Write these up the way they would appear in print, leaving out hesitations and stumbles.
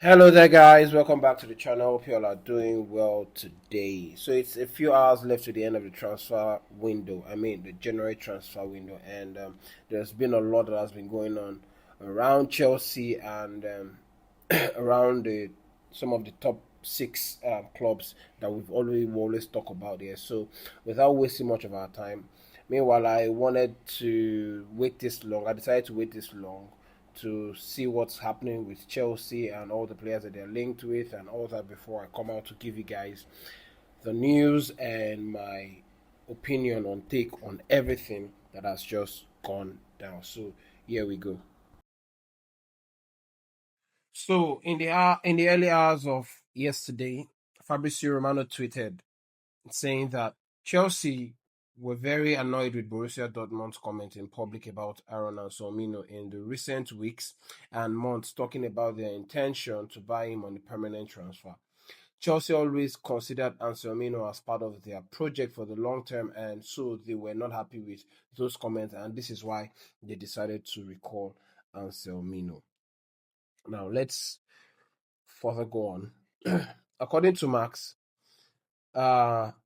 Hello there, guys. Welcome back to the channel. Hope you all are doing well today. So it's a few hours left to the end of the transfer window. I mean, the January transfer window, and there's been a lot that has been going on around Chelsea and around some of the top six clubs that we always talk about here. So without wasting much of our time, meanwhile, I wanted to wait this long. I decided to wait this long to see what's happening with Chelsea and all the players that they're linked with and all that before I come out to give you guys the news and my opinion on take on everything that has just gone down. So here we go. So in the early hours of yesterday, Fabrizio Romano tweeted saying that Chelsea were very annoyed with Borussia Dortmund's comment in public about Aaron Anselmino in the recent weeks and months, talking about their intention to buy him on a permanent transfer. Chelsea always considered Anselmino as part of their project for the long term, and so they were not happy with those comments, and this is why they decided to recall Anselmino. Now, let's further go on. According to Max,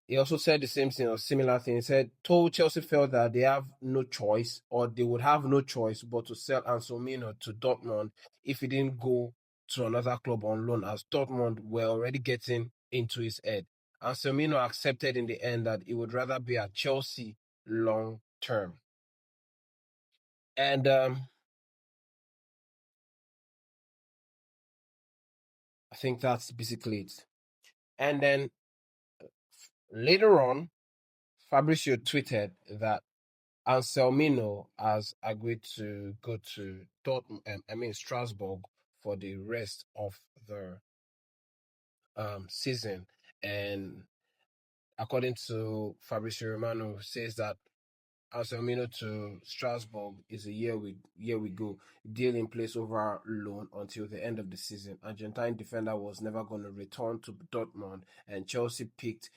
he also said the same thing or similar thing. He said, told Chelsea felt that they have no choice or they would have no choice but to sell Anselmino to Dortmund if he didn't go to another club on loan, as Dortmund were already getting into his head. Anselmino accepted in the end that he would rather be at Chelsea long term. And I think that's basically it. And then later on, Fabrizio tweeted that Anselmino has agreed to go to Strasbourg for the rest of the season. And according to Fabrizio Romano, says that Anselmino to Strasbourg is a year we go deal in place over loan until the end of the season. Argentine defender was never going to return to Dortmund, and Chelsea picked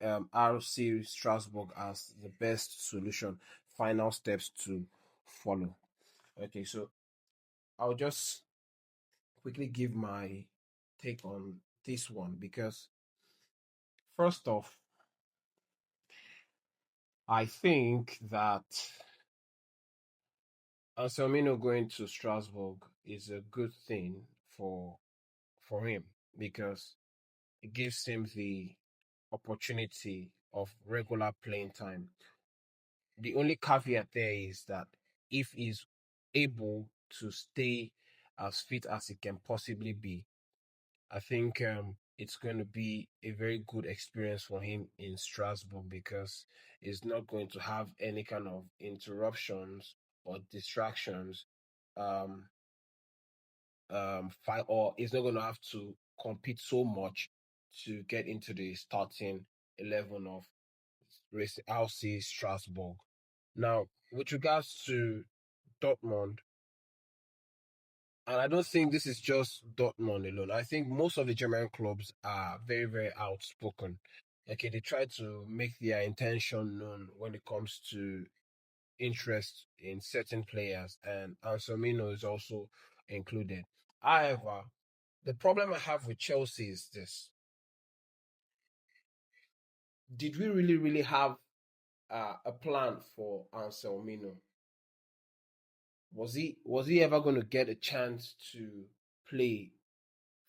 RC Strasbourg as the best solution. Final steps to follow. Okay, so I'll just quickly give my take on this one because first off, I think that Anselmino going to Strasbourg is a good thing for for him because it gives him the opportunity of regular playing time. The only caveat there is that if he's able to stay as fit as he can possibly be, I think it's going to be a very good experience for him in Strasbourg because he's not going to have any kind of interruptions or distractions um, or he's not going to have to compete so much to get into the starting 11 of RC Strasbourg. Now, with regards to Dortmund, and I don't think this is just Dortmund alone. I think most of the German clubs are very, very outspoken. Okay, they try to make their intention known when it comes to interest in certain players, and Anselmino is also included. However, the problem I have with Chelsea is this: did we really, really have a plan for Anselmino? Was he ever going to get a chance to play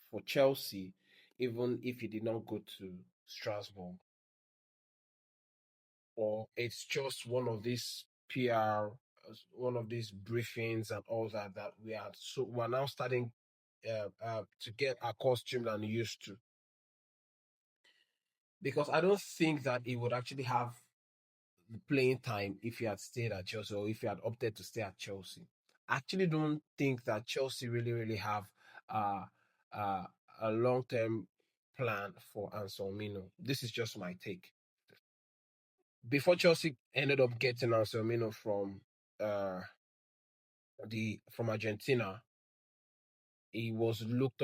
for Chelsea, even if he did not go to Strasbourg? Or it's just one of these PR, one of these briefings and all that that we're now starting to get our costumed and used to. Because I don't think that he would actually have the playing time if he had stayed at Chelsea or if he had opted to stay at Chelsea. I actually don't think that Chelsea really, really have uh, uh, a long term plan for Anselmino. This is just my take. Before Chelsea ended up getting Anselmino uh, from Argentina, it was looked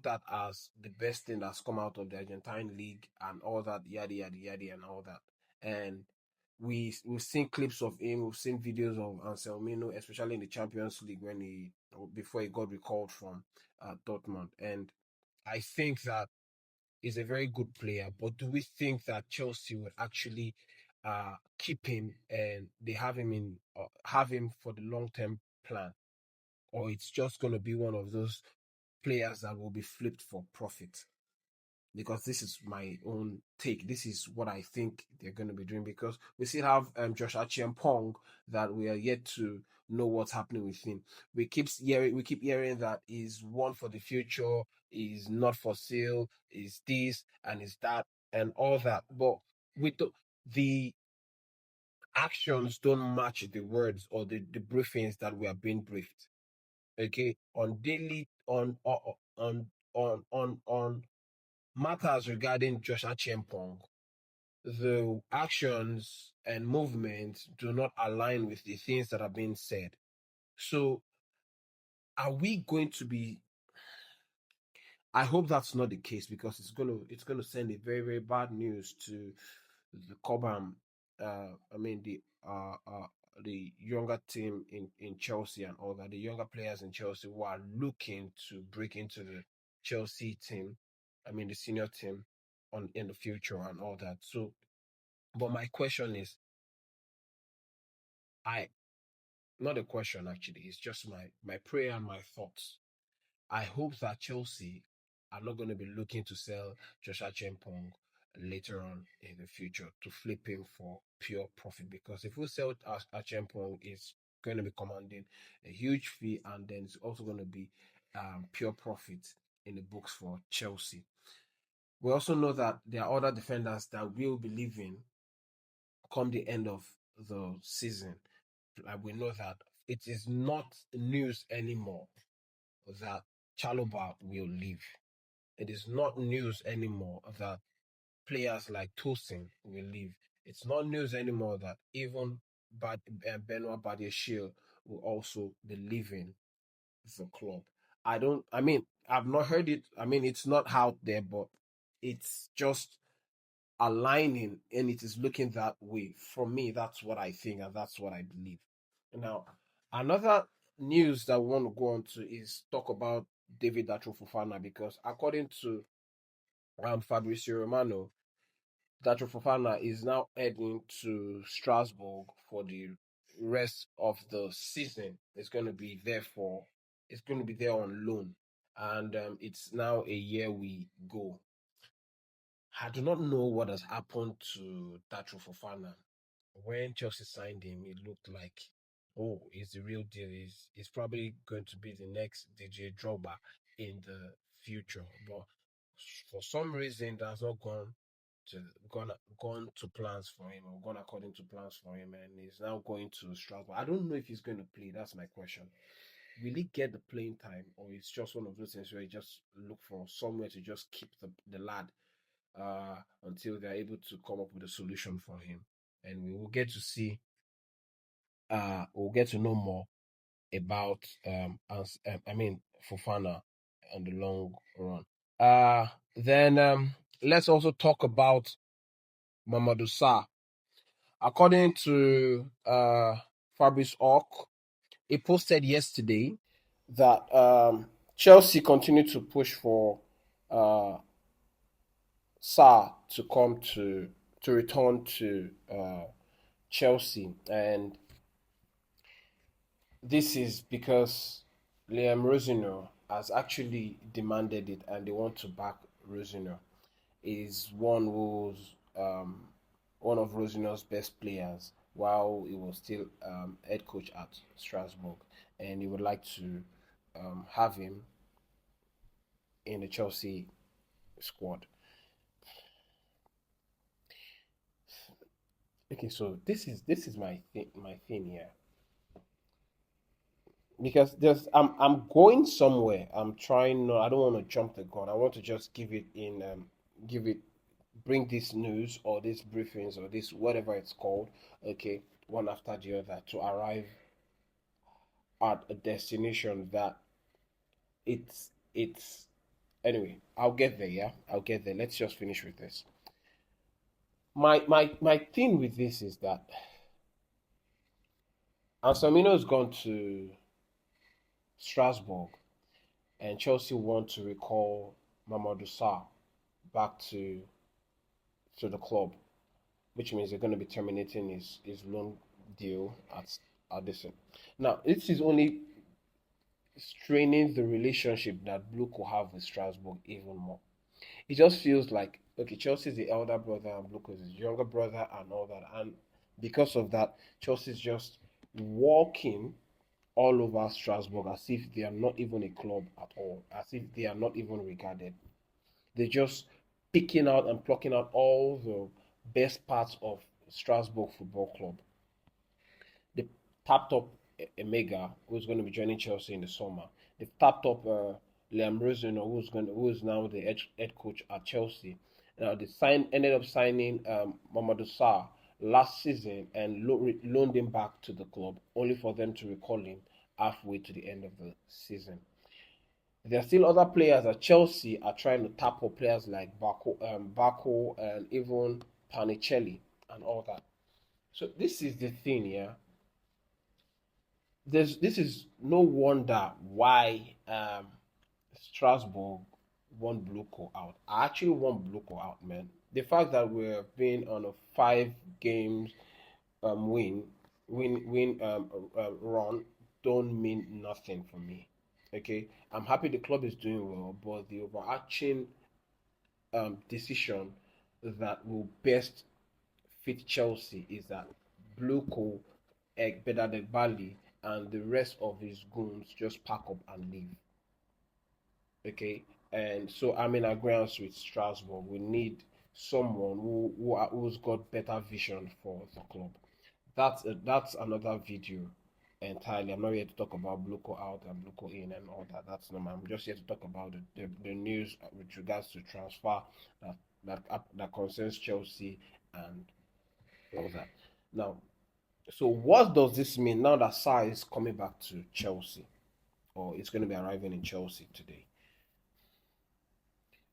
at as the best thing that's come out of the Argentine league and all that, yada yada yada and all that. And we've seen clips of him, we've seen videos of Anselmino, especially in the Champions League when before he got recalled from Dortmund, and I think that he's a very good player. But do we think that Chelsea would actually keep him and they have him for the long term plan, or it's just going to be one of those players that will be flipped for profit? Because this is my own take. This is what I think they're going to be doing, because we still have Josh Pong that we are yet to know what's happening with him. We keep hearing that he's one for the future, is not for sale, is this and is that and all that. But the actions don't match the words or the briefings that we are being briefed. Okay, on daily on matters regarding Josh Pong, the actions and movements do not align with the things that are being said. So, are we going to be? I hope that's not the case, because it's gonna send a very very bad news to the Cobham. I mean the younger team in Chelsea and all that. The younger players in Chelsea who are looking to break into the Chelsea team. I mean the senior team in the future and all that. So, but my question is, I not a question actually. It's just my prayer and my thoughts. I hope that Chelsea are not going to be looking to sell Joshua Chempong later on in the future to flip him for pure profit. Because if we sell Chempong, it's going to be commanding a huge fee, and then it's also going to be pure profit in the books for Chelsea. We also know that there are other defenders that will be leaving come the end of the season. Like, we know that it is not news anymore that Chalobah will leave. It is not news anymore that players like Tosin will leave. It's not news anymore that even Benoit Badiashile will also be leaving the club. I've not heard it. I mean, it's not out there, but it's just aligning, and it is looking that way. For me, that's what I think and that's what I believe. Now, another news that we want to go on to is talk about David Datro Fofana, because according to Fabrizio Romano, Datro Fofana is now heading to Strasbourg for the rest of the season. It's going to be there on loan, and it's now a year we go. I do not know what has happened to Datro Fofana. When Chelsea signed him, it looked like, oh, he's the real deal. He's probably going to be the next DJ Drogba in the future. But for some reason, that's not to gone gone to plans for him, or gone according to plans for him, and he's now going to Strasbourg. I don't know if he's going to play. That's my question. Will he get the playing time, or it's just one of those things where you just look for somewhere to just keep the lad until they're able to come up with a solution for him? And we will get to see, we'll get to know more about Fofana on the long run. Then let's also talk about Mamadou Sarr. According to Fabrice Ork, he posted yesterday that Chelsea continue to push for Sarr to come to return to Chelsea, and this is because Liam Rosino has actually demanded it, and they want to back Rosino. Is one of Rosino's best players while he was still head coach at Strasbourg, and he would like to have him in the Chelsea squad. Okay, so this is my thing here, because I'm going somewhere. I'm trying. No, I don't want to jump the gun. I want to just give it bring this news or these briefings or this whatever it's called, okay, one after the other, to arrive at a destination that it's anyway. I'll get there. Yeah, I'll get there. Let's just finish with this. My thing with this is that Anselmino has gone to Strasbourg, and Chelsea want to recall Mamadou Sarr back to the club, which means they're going to be terminating his loan deal at this. Now, this is only straining the relationship that Blue could have with Strasbourg even more. It just feels like, okay, Chelsea is the elder brother and Blue is his younger brother and all that, and because of that, Chelsea's just walking all over Strasbourg as if they are not even a club at all, as if they are not even regarded. They're just picking out and plucking out all the best parts of Strasbourg Football Club. They tapped up Emega, who's going to be joining Chelsea in the summer. They've tapped up Liam Rosino, who is now the head coach at Chelsea. Now they ended up signing Mamadou Sarr last season and loaned him back to the club, only for them to recall him halfway to the end of the season. There are still other players at Chelsea are trying to tap up players like Bako and even Panicelli and all that. So this is the thing, yeah. This is no wonder why Strasbourg want Bluco out. I actually want Bluco out, man. The fact that we're being on a 5 games win run don't mean nothing for me. Okay, I'm happy the club is doing well, but the overarching decision that will best fit Chelsea is that Bluco, Bedadek Bali, and the rest of his goons just pack up and leave. Okay, and so I'm in agreement with Strasbourg. We need someone who's got better vision for the club. That's another video entirely. I'm not here to talk about Bluco out and Bluco in and all that. That's not. I'm just here to talk about the news with regards to transfer that concerns Chelsea and all that. Now, so what does this mean now that Sarr is coming back to Chelsea, or it's going to be arriving in Chelsea today?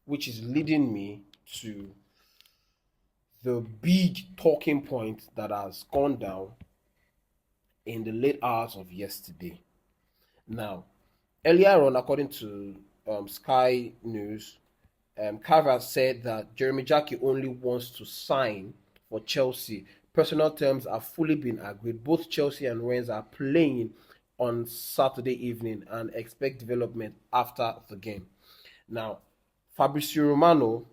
Which is leading me to the big talking point that has gone down in the late hours of yesterday. Now, earlier on, according to Sky News, Carver said that Jeremy Jacquet only wants to sign for Chelsea. Personal terms have fully been agreed. Both Chelsea and Rennes are playing on Saturday evening and expect development after the game. Now, Fabrizio Romano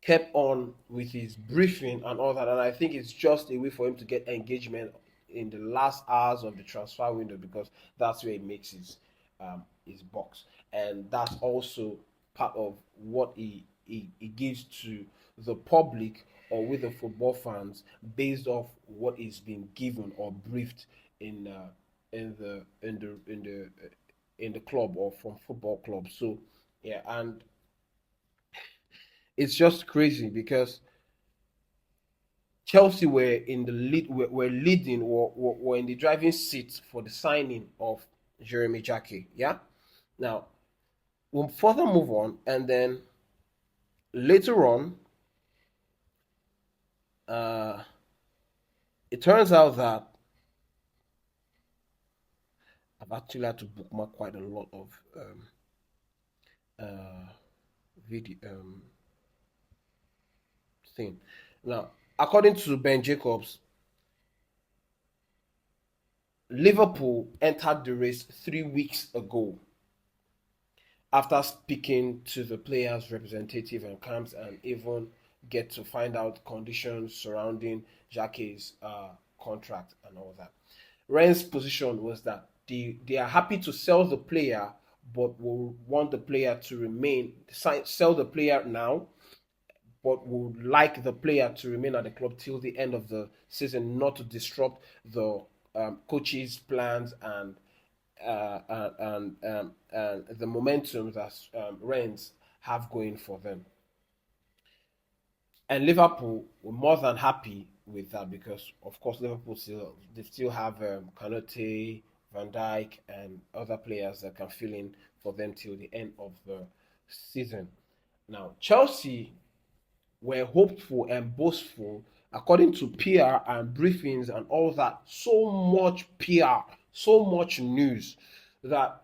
kept on with his briefing and all that, and I think it's just a way for him to get engagement in the last hours of the transfer window, because that's where he makes his box, and that's also part of what he gives to the public or with the football fans based off what is being given or briefed in the club or from football clubs. So yeah, and it's just crazy because Chelsea were in the lead, were leading, or were in the driving seat for the signing of Jeremy Jacqueline. Yeah. Now we'll further move on, and then later on, it turns out that I've actually had to bookmark quite a lot of video thing. Now, according to Ben Jacobs, Liverpool entered the race 3 weeks ago after speaking to the players' representative and camps, and even get to find out conditions surrounding Jacquet's contract and all that. Rennes' position was that they are happy to sell the player, but will want the player to remain, sell the player now, but would like the player to remain at the club till the end of the season, not to disrupt the coach's plans and the momentum that Rennes have going for them. And Liverpool were more than happy with that because, of course, Liverpool still have Kanute, Van Dijk, and other players that can fill in for them till the end of the season. Now, Chelsea were hopeful and boastful, according to PR and briefings and all that. So much PR, so much news that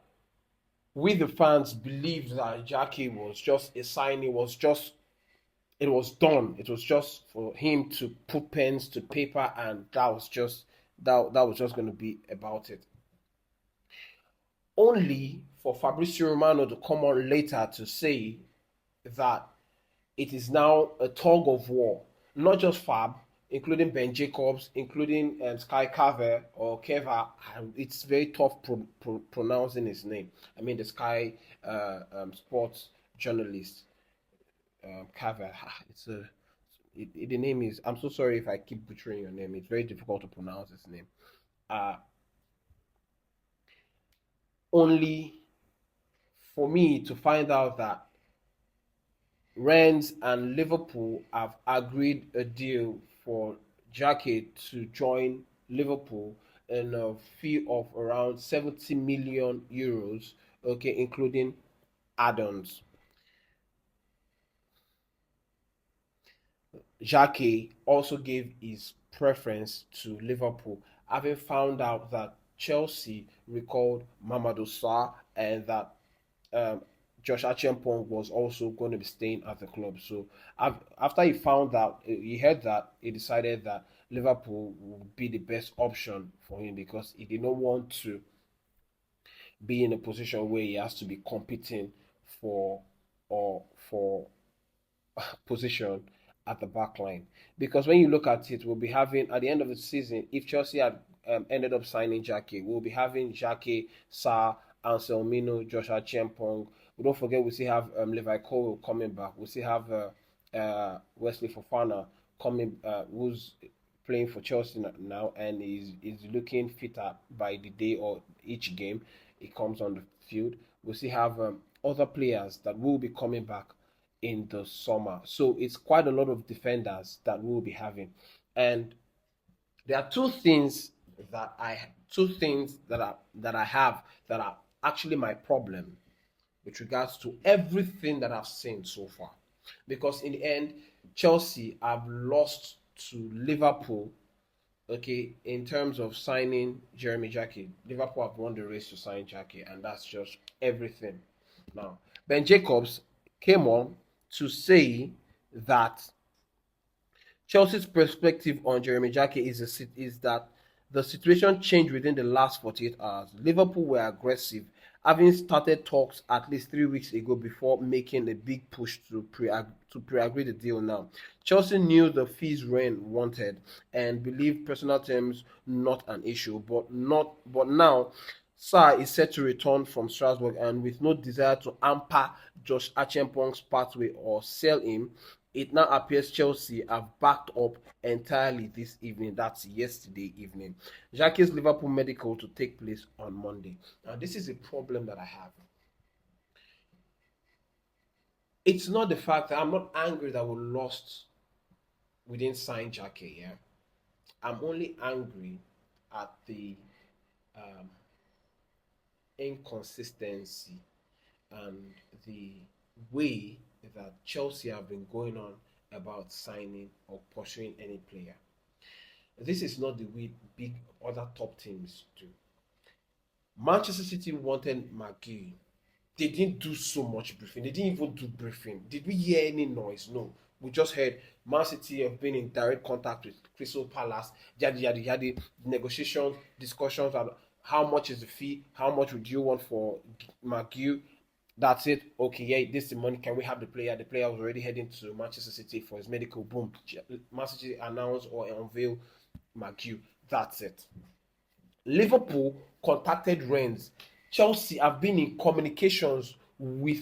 we the fans believed that Jackie was just a sign. It was done. It was just for him to put pens to paper, and that was just going to be about it. Only for Fabrizio Romano to come on later to say that it is now a tug of war, not just Fab, including Ben Jacobs, including Sky Carver or Keva. It's very tough pronouncing his name. I mean, the Sky sports journalist, Carver. It's a the name is. I'm so sorry if I keep butchering your name. It's very difficult to pronounce his name. Uh, Only for me to find out that Rennes and Liverpool have agreed a deal for Jacquet to join Liverpool in a fee of around 70 million euros, okay, including add-ons. Jacquet also gave his preference to Liverpool, having found out that Chelsea recalled Mamadou Sarr and that um, Josh Achiampong was also going to be staying at the club. So after he found out, he heard that, he decided that Liverpool would be the best option for him because he did not want to be in a position where he has to be competing for or for position at the back line. Because when you look at it, we'll be having at the end of the season, if Chelsea had ended up signing Jacquet, we'll be having Jacquet, Sarr, Anselmino, Joshua Chempong. We don't forget we still have Levi Cole coming back. We still have Wesley Fofana coming, who's playing for Chelsea now and is looking fitter by the day or each game he comes on the field. We still have other players that will be coming back in the summer. So it's quite a lot of defenders that we'll be having. And there are two things that I have that are actually my problem with regards to everything that I've seen so far. Because in the end, Chelsea have lost to Liverpool, okay, in terms of signing Jeremy Jacqueline. Liverpool have won the race to sign Jacqueline, and that's just everything. Now, Ben Jacobs came on to say that Chelsea's perspective on Jeremy Jacquet is that the situation changed within the last 48 hours. Liverpool were aggressive, having started talks at least 3 weeks ago before making a big push to pre-agree the deal now. Chelsea knew the fees Rennes wanted and believed personal terms not an issue, but now Sarr is set to return from Strasbourg and with no desire to hamper Josh Achiampong's pathway or sell him, it now appears Chelsea have backed up entirely this evening. That's yesterday evening. Jacquet's Liverpool medical to take place on Monday. Now, this is a problem that I have. It's not the fact that I'm not angry that we lost, we didn't sign Jacquet, yeah? I'm only angry at the um, inconsistency and the way that Chelsea have been going on about signing or pursuing any player. This is not the way big other top teams do. Manchester City wanted McGee. They didn't do so much briefing. They didn't even do briefing. Did we hear any noise? No. We just heard Man City have been in direct contact with Crystal Palace, yada, negotiations, discussions about how much is the fee, how much would you want for McGee. That's it. Okay, yeah, this is the money. Can we have the player? The player was already heading to Manchester City for his medical. Boom. Man City announced or unveil McGee. That's it. Liverpool contacted Rennes. Chelsea have been in communications with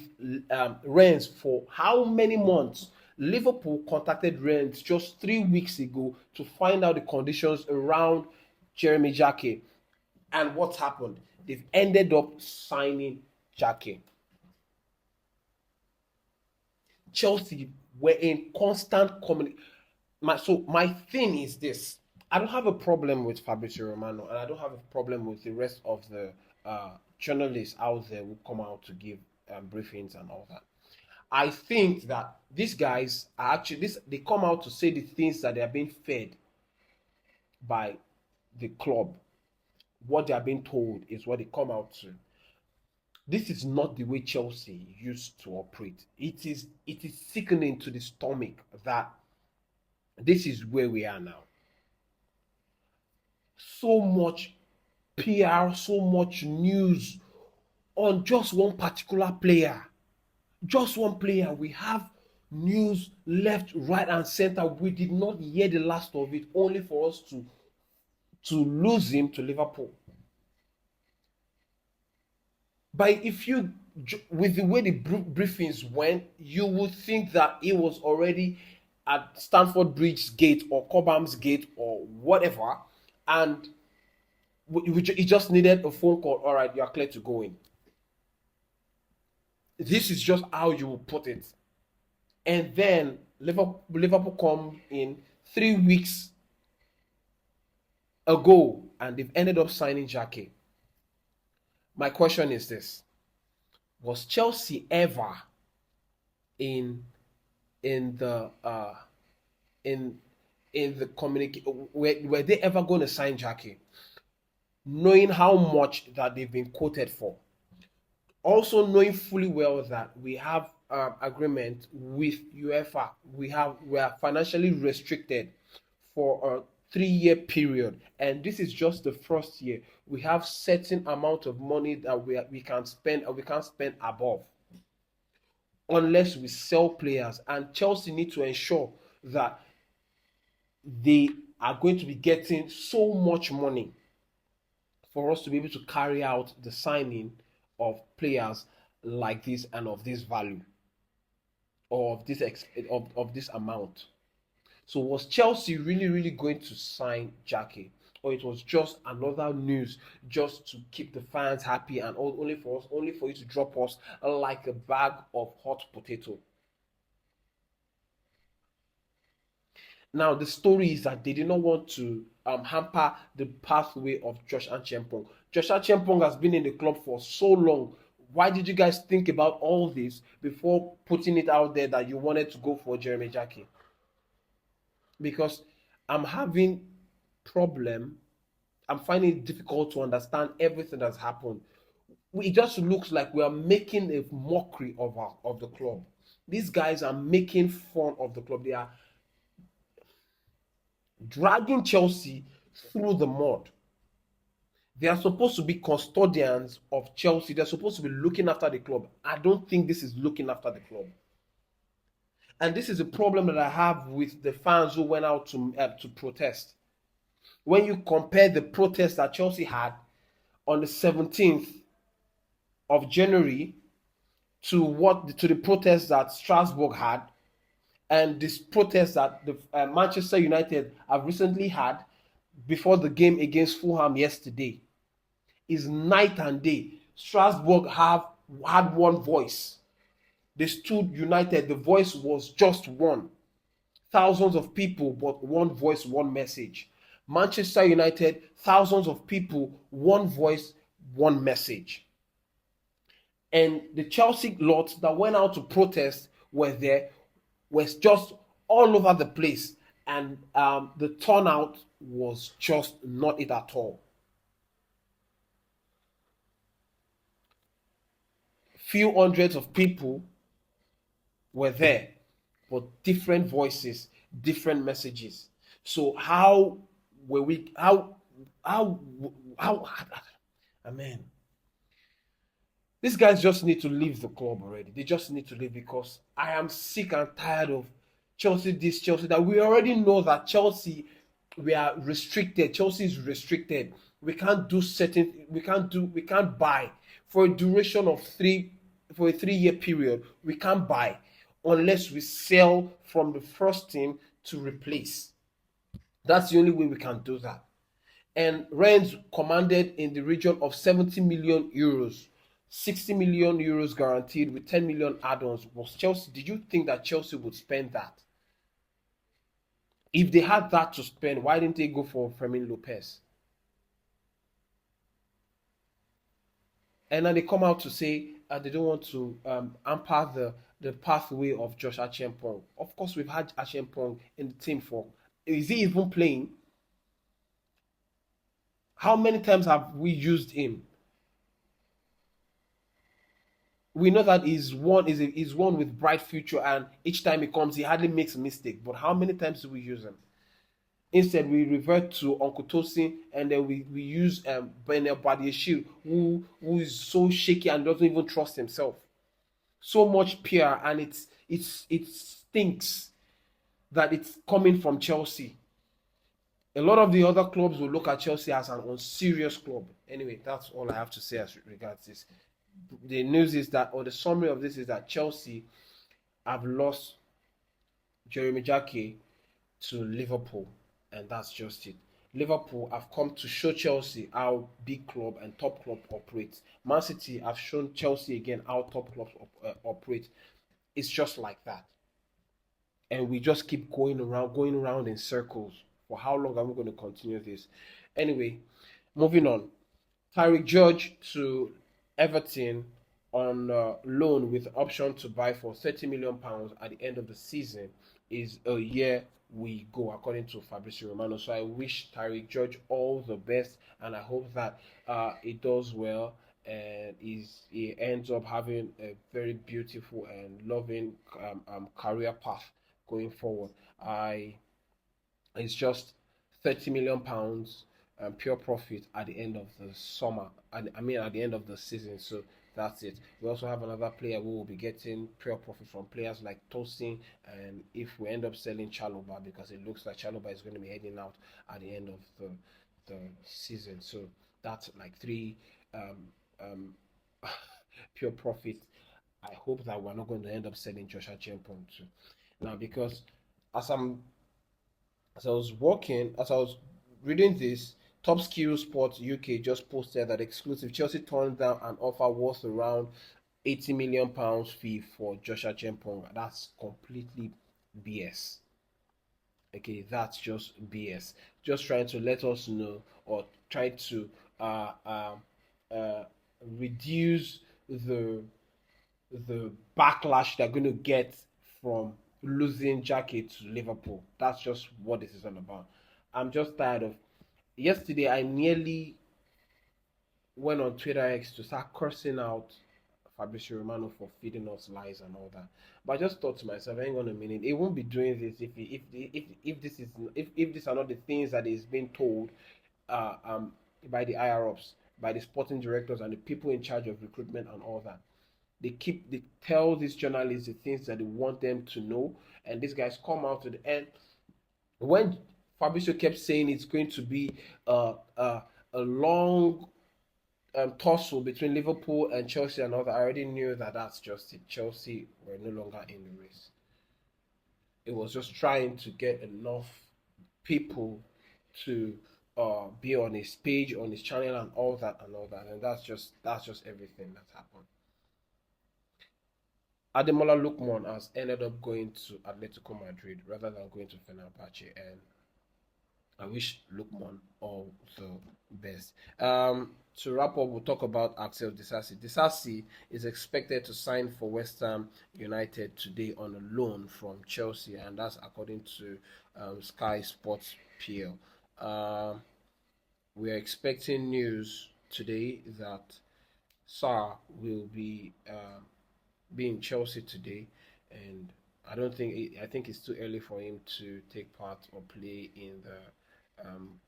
Rennes for how many months? Liverpool contacted Rennes just 3 weeks ago to find out the conditions around Jeremy Jacquet. And what happened? They've ended up signing Jacquet. Chelsea were in constant communication. So my thing is this: I don't have a problem with Fabrizio Romano, and I don't have a problem with the rest of the journalists out there who come out to give briefings and all that. I think that these guys are actually they come out to say the things that they are being fed by the club. What they are being told is what they come out to. This is not the way Chelsea used to operate. It is sickening to the stomach that this is where we are now. So much PR, so much news on just one particular player. Just one player. We have news left, right, and center. We did not hear the last of it, only for us to lose him to Liverpool. But if you, with the way the briefings went, you would think that he was already at Stamford Bridge gate or Cobham's gate or whatever, and he just needed a phone call. All right, you are clear to go in. This is just how you will put it. And then Liverpool come in 3 weeks ago, and they've ended up signing Jacquet. My question is this: was Chelsea ever in the communication? Were they ever going to sign Jacquet, knowing how much that they've been quoted for? Also knowing fully well that we have agreement with UEFA, we are financially restricted for a 3-year period, and this is just the first year. We have certain amount of money that we can spend, and we can't spend above unless we sell players. And Chelsea need to ensure that they are going to be getting so much money for us to be able to carry out the signing of players like this and of this value, or of this amount. So was Chelsea really going to sign Jacquet, or it was just another news just to keep the fans happy and only for you to drop us like a bag of hot potato? Now the story is that they did not want to hamper the pathway of Josh Anselmino. Josh Anselmino has been in the club for so long. Why did you guys think about all this before putting it out there that you wanted to go for Jeremy Jacqueline? Because I'm having problem. I'm finding it difficult to understand everything that's happened. It just looks like we are making a mockery of the club. These guys are making fun of the club. They are dragging Chelsea through the mud. They are supposed to be custodians of Chelsea. They're supposed to be looking after the club. I don't think this is looking after the club. And this is a problem that I have with the fans who went out to protest. When you compare the protest that Chelsea had on the 17th of January to the protest that Strasbourg had, and this protest that the Manchester United have recently had before the game against Fulham yesterday, is night and day. Strasbourg had one voice. They stood united. The voice was just one. Thousands of people, but one voice, one message. Manchester United, thousands of people, one voice, one message. And the Chelsea lot that went out to protest was just all over the place. And the turnout was just not it at all. Few hundreds of people were there, but different voices, different messages. So how were we? Amen. These guys just need to leave the club already. They just need to leave, because I am sick and tired of Chelsea this, Chelsea that. We already know that Chelsea, we are restricted. Chelsea is restricted. We can't do certain. We can't buy for a duration of for a 3-year period. We can't buy unless we sell from the first team to replace. That's the only way we can do that. And Rennes commanded in the region of 70 million euros, 60 million euros guaranteed with 10 million add-ons. Was Chelsea? Did you think that Chelsea would spend that? If they had that to spend, why didn't they go for Fermin Lopez? And then they come out to say they don't want to hamper the pathway of Josh Achiampong. Of course, we've had Achiampong in the team for. Is he even playing? How many times have we used him? We know that he's one with bright future, and each time he comes, he hardly makes a mistake. But how many times do we use him? Instead, we revert to Uncle Tosin, and then we use Benel Badiashile, who is so shaky and doesn't even trust himself. So much PR, and it stinks that it's coming from Chelsea. A lot of the other clubs will look at Chelsea as an unserious club. Anyway, that's all I have to say as regards this. The news is that, or the summary of this is that Chelsea have lost Jeremy Jacquet to Liverpool, and that's just it. Liverpool have come to show Chelsea how big club and top club operates. Man City have shown Chelsea again how top clubs operate. It's just like that. And we just keep going around in circles. For how long are we going to continue this? Anyway, moving on. Tyreek George to Everton on loan with option to buy for £30 million at the end of the season is a year we go, according to Fabrizio Romano. So I wish Tyreek George all the best, and I hope that he does well and he ends up having a very beautiful and loving career path going forward. It's just £30 million pure profit at the end of the summer. At the end of the season. So that's it. We also have another player who will be getting pure profit from players like Tosin, and if we end up selling Chalobah, because it looks like Chalobah is going to be heading out at the end of the season. So that's like three pure profit. I hope that we're not going to end up selling Joshua Chempong too. Now, because as I was reading this, Top Skill Sports UK just posted that exclusive Chelsea turned down an offer worth around £80 million fee for Joshua Chempong. That's completely BS. Okay, that's just BS. Just trying to let us know, or try to reduce the backlash they're going to get from losing Jacquet to Liverpool. That's just what this is all about. I'm just tired of. Yesterday, I nearly went on Twitter X to start cursing out Fabrizio Romano for feeding us lies and all that. But I just thought to myself, hang on a minute, he won't be doing this if these are not the things that is being told by the higher ups, by the sporting directors and the people in charge of recruitment and all that. They tell these journalists the things that they want them to know, and these guys come out to the end. When Fabrizio kept saying it's going to be a long tussle between Liverpool and Chelsea and all that, I already knew that that's just it. Chelsea were no longer in the race. It was just trying to get enough people to be on his page, on his channel, and all that, and that's just everything that's happened. Ademola Lookman has ended up going to Atletico Madrid rather than going to Fenerbahce, and I wish Lookman all the best. To wrap up, we'll talk about Axel Disasi. Disasi is expected to sign for West Ham United today on a loan from Chelsea, and that's according to Sky Sports PL. We are expecting news today that Sarr will be in Chelsea today, and I think it's too early for him to take part or play in the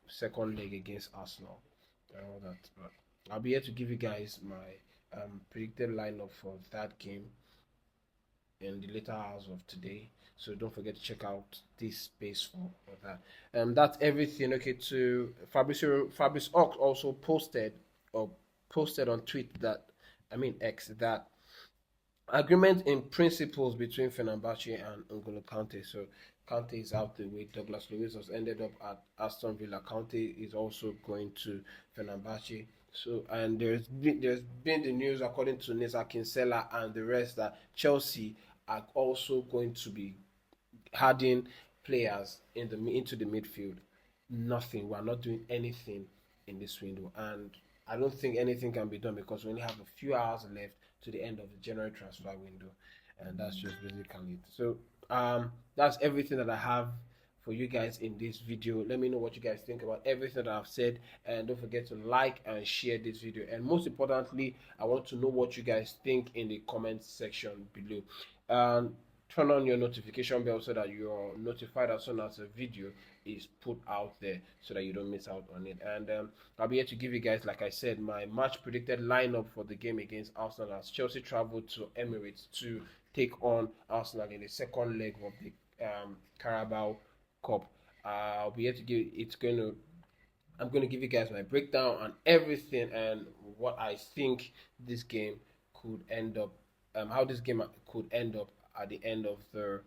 second leg against Arsenal and all that. But I'll be here to give you guys my predicted lineup for that game in the later hours of today. So don't forget to check out this space for that. That's everything. Okay, to Fabrice Ox also posted on tweet that X that agreement in principles between Fenerbahce and N'Golo Kante. So Kante is out the way. Douglas Luiz has ended up at Aston Villa. Kante is also going to Fenerbahce. So, and there's been the news, according to Nisa Kinsella and the rest, that Chelsea are also going to be adding players into the midfield. Nothing. We're not doing anything in this window, and I don't think anything can be done because we only have a few hours left to the end of the January transfer window. and that's just basically it. So that's everything that I have for you guys in this video. Let me know what you guys think about everything that I've said, and don't forget to like and share this video. And most importantly, I want to know what you guys think in the comment section below. Turn on your notification bell so that you're notified as soon as a video is put out there, so that you don't miss out on it. And I'll be here to give you guys, like I said, my match predicted lineup for the game against Arsenal, as Chelsea traveled to Emirates to take on Arsenal in the second leg of the Carabao Cup. I'll be here to give I'm going to give you guys my breakdown on everything and what I think this game could end up, how this game could end up at the end of the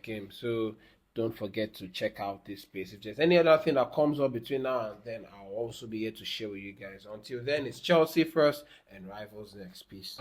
game. So don't forget to check out this space. If there's any other thing that comes up between now and then, I'll also be here to share with you guys. Until then, it's Chelsea first and rivals next. Peace.